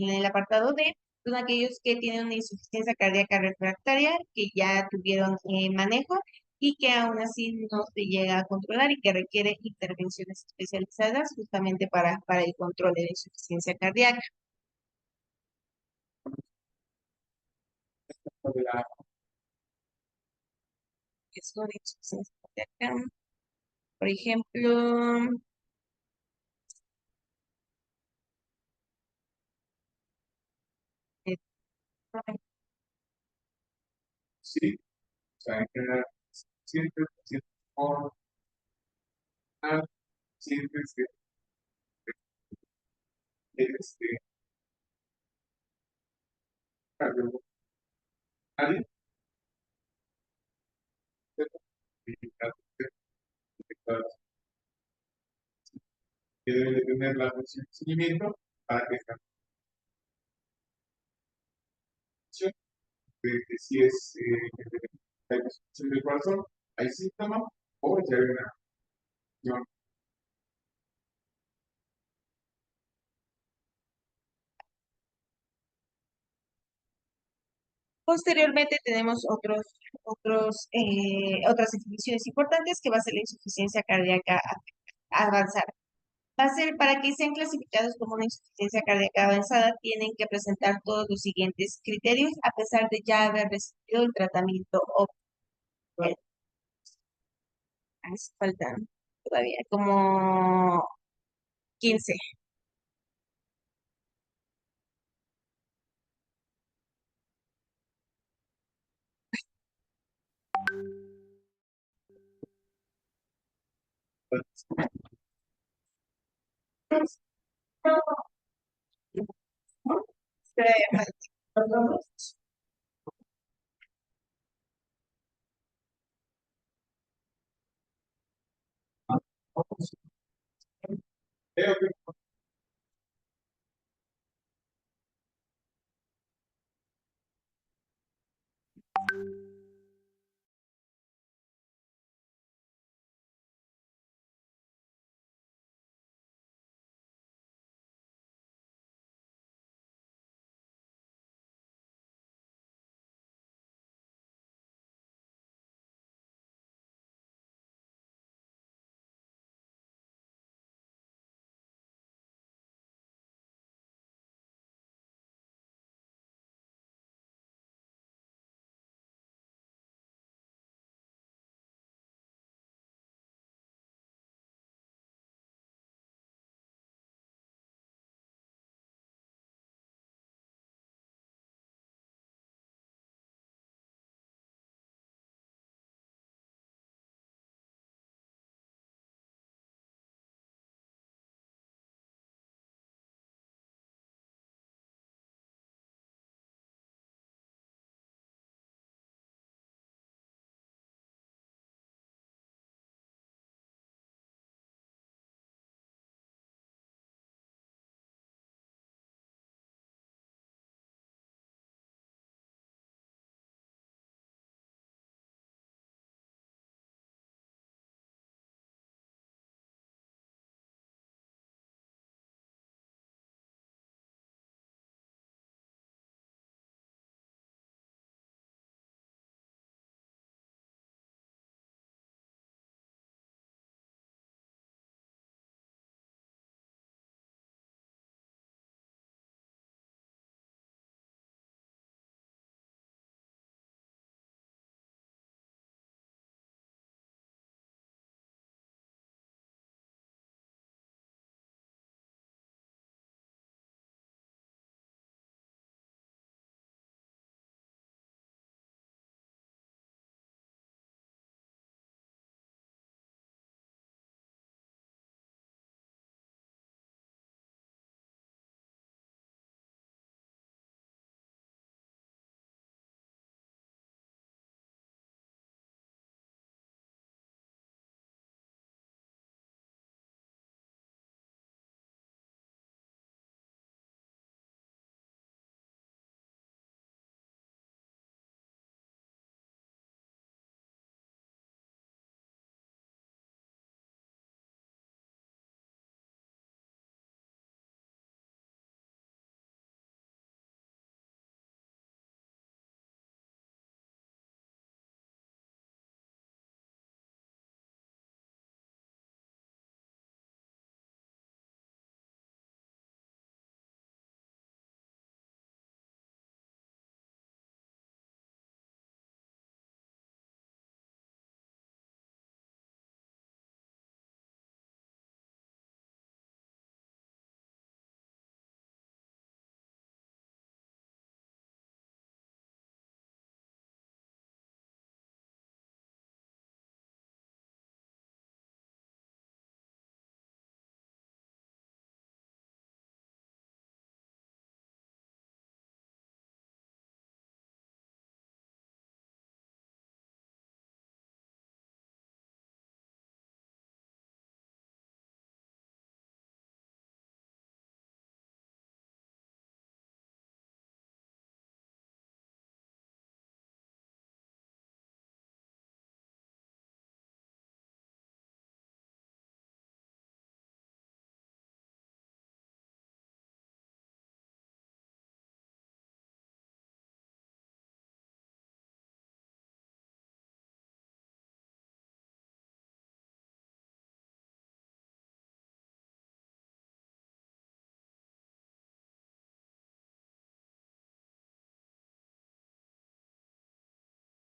el apartado D, son aquellos que tienen una insuficiencia cardíaca refractaria, que ya tuvieron manejo y que aún así no se llega a controlar y que requiere intervenciones especializadas justamente para el control de la insuficiencia cardíaca. De la, Riesgo de insuficiencia cardíaca. Por ejemplo, eh, sí, o sea, en general, siempre, siempre, por siempre, este, cardiovascular, que debe de tener la función de seguimiento para que esta función, de si es la función del corazón, hay síntomas o ya hay una función. posteriormente tenemos otras definiciones importantes que va a ser la insuficiencia cardíaca avanzada. Va a ser para que sean clasificados como una insuficiencia cardíaca avanzada, tienen que presentar todos los siguientes criterios a pesar de ya haber recibido el tratamiento óptimo. Faltan todavía como 15. Creo que